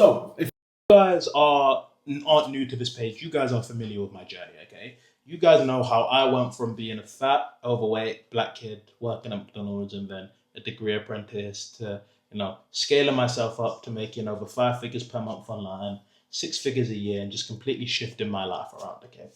So, if you guys aren't new to this page, you guys are familiar with my journey, okay? You guys know how I went from being a fat, overweight black kid working at McDonald's and then a degree apprentice to, scaling myself up to making over 5 figures per month online, 6 figures a year, and just completely shifting my life around, okay?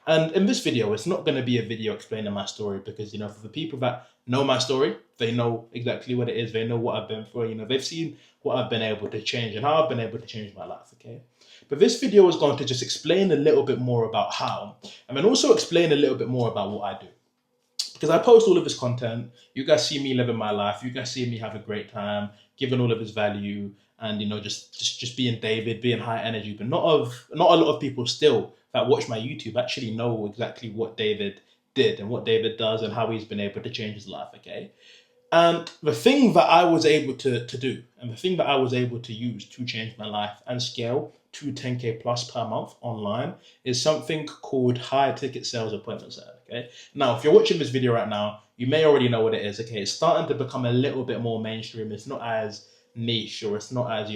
And in this video, it's not going to be a video explaining my story because, for the people that know my story, they know exactly what it is. They know what I've been through. They've seen what I've been able to change and how I've been able to change my life, okay? But this video is going to just explain a little bit more about how, and then also explain a little bit more about what I do. Because I post all of this content, you guys see me living my life, you guys see me have a great time, giving all of this value, and just being David, being high energy. But not a lot of people still that watch my YouTube actually know exactly what David did and what David does and how he's been able to change his life, okay? And the thing that I was able to do and the thing that I was able to use to change my life and scale to 10K plus per month online is something called high ticket sales appointment setting. Okay. Now, if you're watching this video right now, you may already know what it is. Okay. It's starting to become a little bit more mainstream. It's not as niche or it's not as,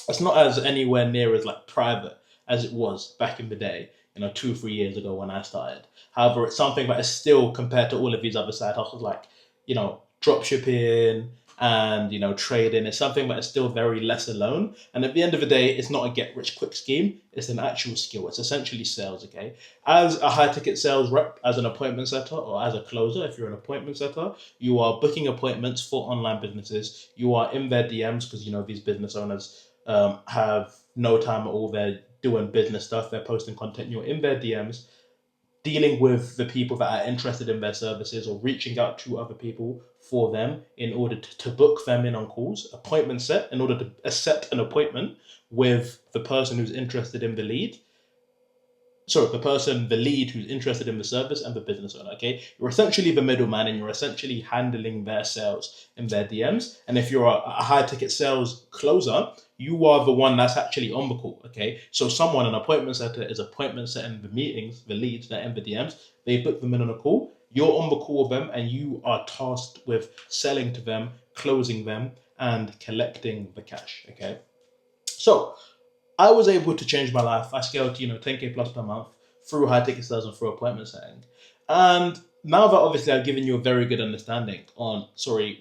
it's not as anywhere near as like private as it was back in the day, 2, 3 years ago when I started. However, it's something that is still compared to all of these other side hustles like, drop shipping and, trading. It's something that is still very lesser known. And at the end of the day, it's not a get rich quick scheme. It's an actual skill. It's essentially sales, okay? As a high ticket sales rep, as an appointment setter or as a closer, if you're an appointment setter, you are booking appointments for online businesses. You are in their DMs because, these business owners have no time at all. They're doing business stuff. They're posting content. You're in their DMs dealing with the people that are interested in their services or reaching out to other people for them in order to book them in on calls, appointment set, in order to set an appointment with the person who's interested in the lead. So the lead who's interested in the service and the business owner, okay? You're essentially the middleman and you're essentially handling their sales in their DMs. And if you're a high ticket sales closer, you are the one that's actually on the call, okay? So an appointment setter is appointment setting the meetings, the leads that are in the DMs, they put them in on a call, you're on the call with them and you are tasked with selling to them, closing them, and collecting the cash, okay? So I was able to change my life. I scaled to, 10K plus per month through high ticket sales and through appointment setting. And now that obviously I've given you a very good understanding on,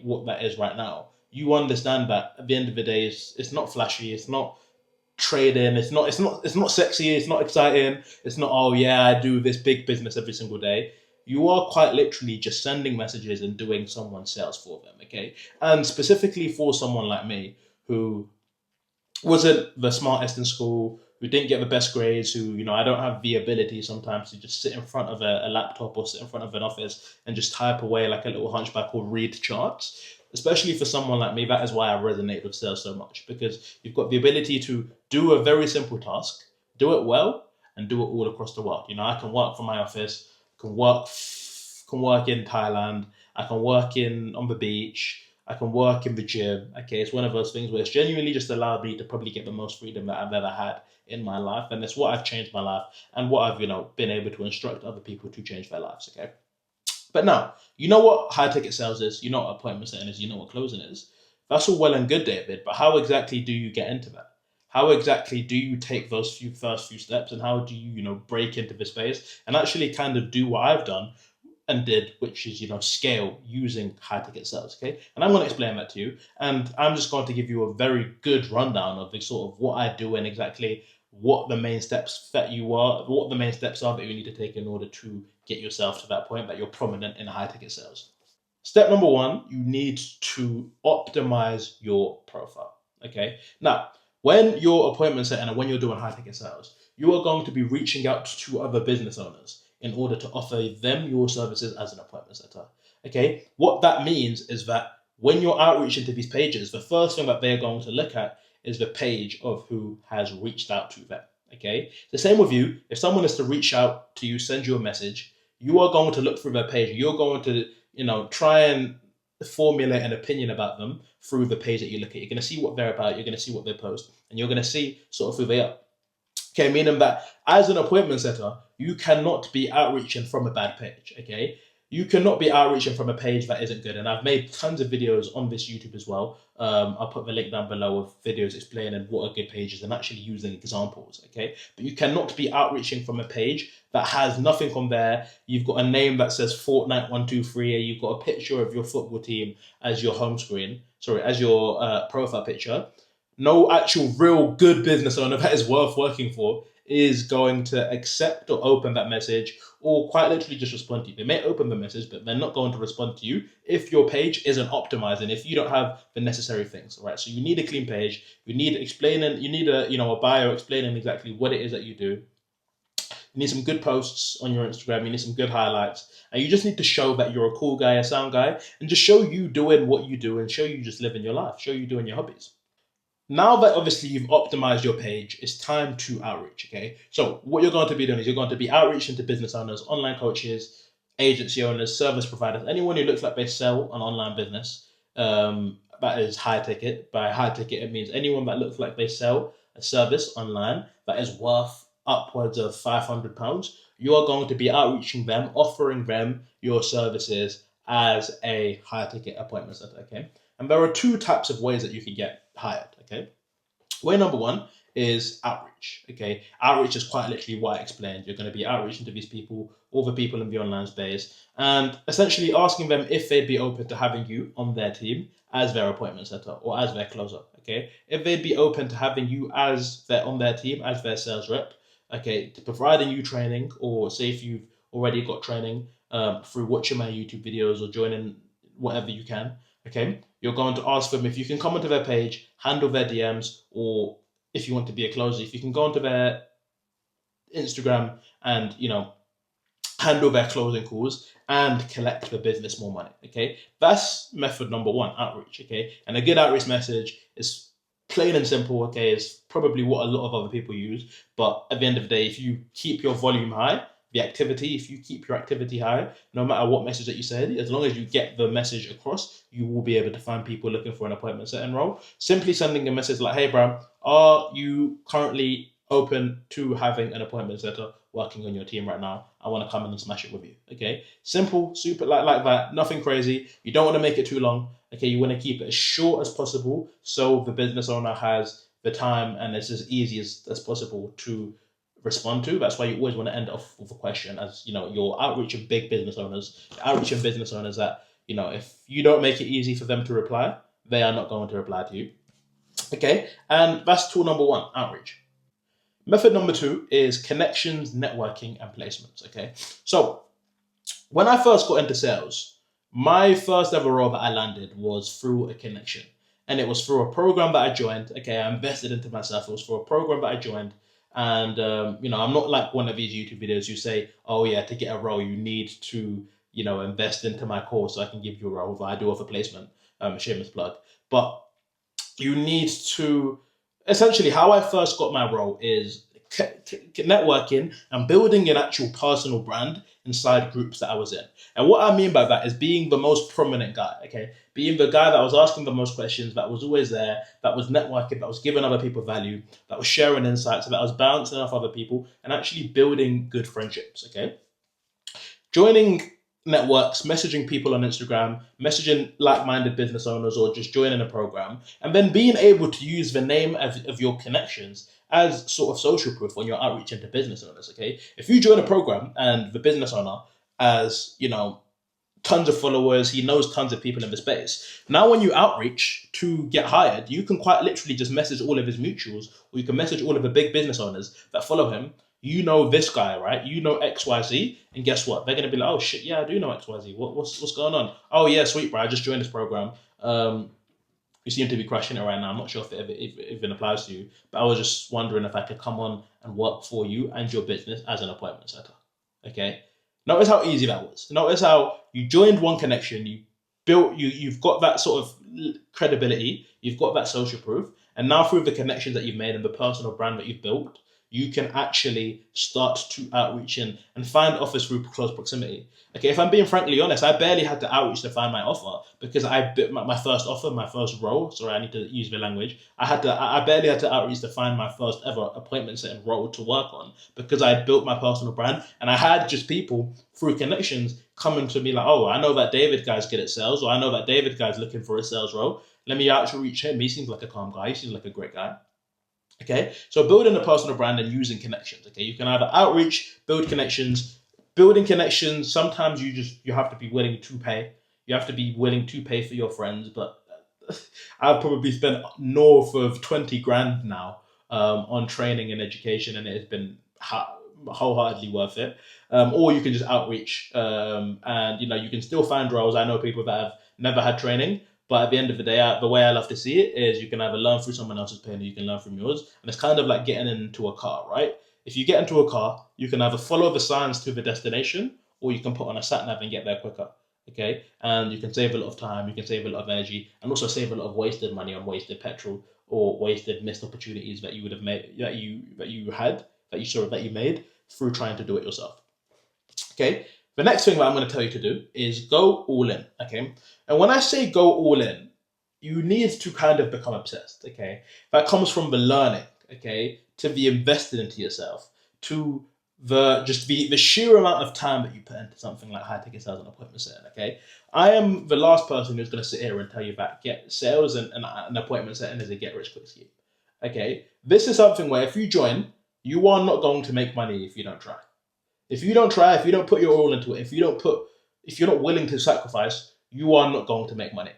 what that is right now, you understand that at the end of the day, it's not flashy, it's not trading, it's not sexy, it's not exciting, it's not, oh yeah, I do this big business every single day. You are quite literally just sending messages and doing someone's sales for them, okay? And specifically for someone like me who wasn't the smartest in school, who didn't get the best grades, who, I don't have the ability sometimes to just sit in front of a laptop or sit in front of an office and just type away like a little hunchback or read charts. Especially for someone like me, that is why I resonate with sales so much, because you've got the ability to do a very simple task, do it well, and do it all across the world. I can work from my office, can work in Thailand, I can work on the beach, I can work in the gym. Okay, it's one of those things where it's genuinely just allowed me to probably get the most freedom that I've ever had in my life, and it's what I've changed my life and what I've been able to instruct other people to change their lives. Okay, but now you know what high ticket sales is, you know what appointment setting is, you know what closing is. That's all well and good, David, but how exactly do you get into that? How exactly do you take those first few steps, and how do you break into this space and actually kind of do what I've done and did, which is, scale using high ticket sales, okay? And I'm going to explain that to you. And I'm just going to give you a very good rundown of the sort of what I do and exactly what the main steps are that you need to take in order to get yourself to that point that you're prominent in high ticket sales. Step number one, you need to optimize your profile, okay? Now, when you're appointment setting and when you're doing high ticket sales, you are going to be reaching out to other business owners in order to offer them your services as an appointment setter. Okay, what that means is that when you're outreaching to these pages, the first thing that they're going to look at is the page of who has reached out to them. Okay, the same with you. If someone is to reach out to you, send you a message, you are going to look through their page. You're going to, try and formulate an opinion about them through the page that you look at. You're going to see what they're about. You're going to see what they post, and you're going to see sort of who they are. Okay, meaning that as an appointment setter, you cannot be outreaching from a bad page, okay? You cannot be outreaching from a page that isn't good. And I've made tons of videos on this YouTube as well. I'll put the link down below of videos explaining what a good page is and actually using examples, okay? But you cannot be outreaching from a page that has nothing on there. You've got a name that says Fortnite123, and you've got a picture of your football team as your home screen, as your profile picture. No actual real good business owner that is worth working for is going to accept or open that message, or quite literally just respond to you. They may open the message, but they're not going to respond to you if your page isn't optimized and if you don't have the necessary things, right? So you need a clean page. You need a bio explaining exactly what it is that you do. You need some good posts on your Instagram. You need some good highlights. And you just need to show that you're a cool guy, a sound guy, and just show you doing what you do and show you just living your life, show you doing your hobbies. Now that obviously you've optimized your page, it's time to outreach, okay? So what you're going to be doing is you're going to be outreaching to business owners, online coaches, agency owners, service providers, anyone who looks like they sell an online business that is high ticket. By high ticket, it means anyone that looks like they sell a service online that is worth upwards of £500. You are going to be outreaching them, offering them your services as a high ticket appointment setter, okay? And there are two types of ways that you can get hired, okay? Way number one is outreach, okay? Outreach is quite literally what I explained. You're going to be outreaching to these people, all the people in the online space, and essentially asking them if they'd be open to having you on their team as their appointment setter or as their closer, okay? If they'd be open to having you on their team as their sales rep, okay, to providing you training, or say if you've already got training through watching my YouTube videos or joining whatever you can, okay, you're going to ask them if you can come onto their page, handle their DMs, or if you want to be a closer, if you can go onto their Instagram and, handle their closing calls and collect the business more money, okay? That's method number one, outreach, okay? And a good outreach message is plain and simple, okay? It's probably what a lot of other people use, but at the end of the day, if you keep your volume high, if you keep your activity high, no matter what message that you say, as long as you get the message across, you will be able to find people looking for an appointment setting role. Simply sending a message like, hey, bro, are you currently open to having an appointment setter working on your team right now? I want to come in and smash it with you, okay? Simple, super, like that, nothing crazy. You don't want to make it too long, okay? You want to keep it as short as possible so the business owner has the time and it's as easy as possible to respond to. That's why you always want to end off with a question, as your outreach of big business owners, that, if you don't make it easy for them to reply, they are not going to reply to you. Okay, and that's tool number one, outreach. Method number two is connections, networking, and placements. Okay, so when I first got into sales, my first ever role that I landed was through a connection, and it was through a program that I joined. Okay, I invested into myself. It was for a program that I joined. And, I'm not like one of these YouTube videos who say, oh yeah, to get a role, you need to, invest into my course so I can give you a role. I do offer placement, shameless plug. But you need to, essentially how I first got my role is networking and building an actual personal brand inside groups that I was in. And what I mean by that is being the most prominent guy, okay? Being the guy that was asking the most questions, that was always there, that was networking, that was giving other people value, that was sharing insights, that was bouncing off other people and actually building good friendships, okay? Joining networks, messaging people on Instagram, messaging like-minded business owners, or just joining a program, and then being able to use the name of your connections as sort of social proof when you're outreaching to business owners, okay? If you join a program and the business owner has, tons of followers, he knows tons of people in the space, now when you outreach to get hired, you can quite literally just message all of his mutuals, or you can message all of the big business owners that follow him. You know this guy, right? You know XYZ, and guess what? They're gonna be like, oh shit, yeah, I do know XYZ. What's going on? Oh yeah, sweet, bro. I just joined this program. You seem to be crushing it right now. I'm not sure if it even applies to you, but I was just wondering if I could come on and work for you and your business as an appointment setter. Okay. Notice how easy that was. Notice how you joined one connection, you've got that sort of credibility, you've got that social proof, and now through the connections that you've made and the personal brand that you've built, you can actually start to outreach and find offers through close proximity. Okay, if I'm being frankly honest, I barely had to outreach to find my offer because I bit my first offer, my first role. Sorry, I need to use the language. I barely had to outreach to find my first ever appointment setting role to work on because I had built my personal brand and I had just people through connections coming to me like, oh, I know that David guy's good at sales, or I know that David guy's looking for a sales role. Let me outreach him. He seems like a calm guy. He seems like a great guy. Okay, so building a personal brand and using connections. Okay, you can either outreach, build connections. Building connections, sometimes you have to be willing to pay. You have to be willing to pay for your friends. But I've probably spent north of 20 grand now on training and education, and it has been wholeheartedly worth it. Or you can just outreach, and you can still find roles. I know people that have never had training, but at the end of the day, the way I love to see it is you can either learn through someone else's pain or you can learn from yours. And it's kind of like getting into a car, right? If you get into a car, you can either follow the signs to the destination or you can put on a sat nav and get there quicker. Okay, and you can save a lot of time, you can save a lot of energy, and also save a lot of wasted money on wasted petrol or wasted missed opportunities that you would have made that you made through trying to do it yourself. Okay, the next thing that I'm going to tell you to do is go all in. Okay, and when I say go all in, you need to kind of become obsessed. Okay, that comes from the learning. Okay, to be invested into yourself, to the sheer amount of time that you put into something like high ticket sales and appointment setting. Okay, I am the last person who's going to sit here and tell you that get sales and appointment setting is a get rich quick scheme. Okay, this is something where if you join, you are not going to make money if you don't try. If you don't try, if you don't put your all into it, if you're not willing to sacrifice, you are not going to make money.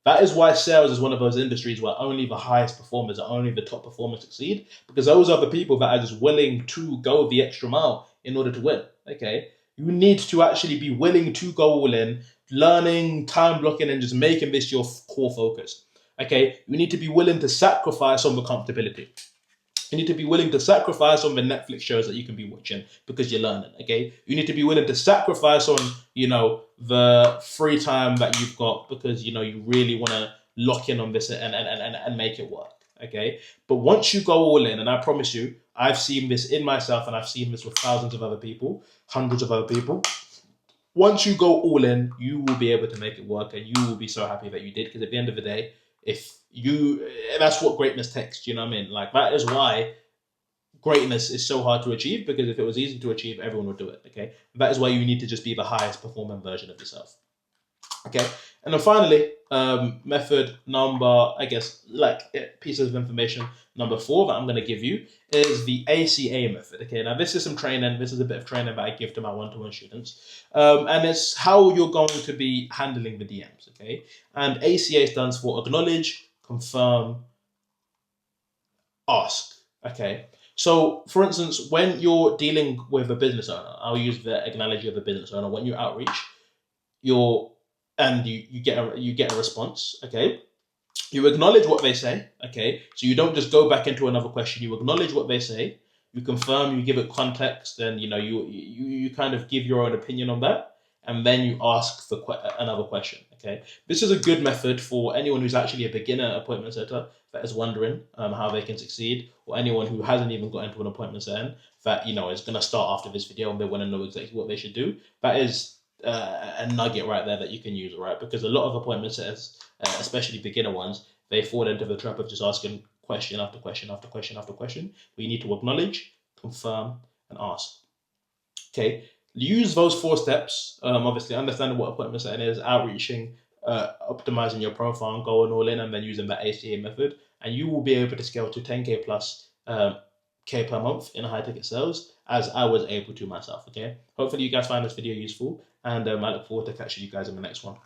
That is why sales is one of those industries where only the highest performers, or only the top performers succeed, because those are the people that are just willing to go the extra mile in order to win. Okay, you need to actually be willing to go all in, learning, time blocking, and just making this your core focus. Okay, you need to be willing to sacrifice on the comfortability. You need to be willing to sacrifice on the Netflix shows that you can be watching because you're learning, okay? You need to be willing to sacrifice on, the free time that you've got because, you really want to lock in on this and make it work, okay? But once you go all in, and I promise you, I've seen this in myself and I've seen this with thousands of other people, hundreds of other people. Once you go all in, you will be able to make it work and you will be so happy that you did because at the end of the day, that's what greatness takes. Do you know what I mean? Like that is why greatness is so hard to achieve because if it was easy to achieve, everyone would do it. Okay, that is why you need to just be the highest performing version of yourself. Okay, and then finally, method number, pieces of information number 4 that I'm going to give you is the ACA method. Okay, now this is some training. This is a bit of training that I give to my one-to-one students, and it's how you're going to be handling the DMs. Okay, and ACA stands for acknowledge, confirm, ask. Okay. So, for instance, when you're dealing with a business owner, I'll use the analogy of a business owner. When you outreach, you get a response. Okay, you acknowledge what they say. Okay, so you don't just go back into another question. You acknowledge what they say. You confirm. You give it context, and you kind of give your own opinion on that, and then you ask for another question. Okay, this is a good method for anyone who's actually a beginner appointment setter that is wondering how they can succeed, or anyone who hasn't even got into an appointment setting that is going to start after this video and they want to know exactly what they should do. That is a nugget right there that you can use, right? Because a lot of appointment setters, especially beginner ones, they fall into the trap of just asking question after question after question after question. We need to acknowledge, confirm, and ask. Okay. Use those 4 steps. Obviously, understanding what appointment setting is, outreaching, optimizing your profile, and going all in, and then using that ACA method, and you will be able to scale to 10K plus K per month in high ticket sales, as I was able to myself. Okay. Hopefully, you guys find this video useful, and I look forward to catching you guys in the next one.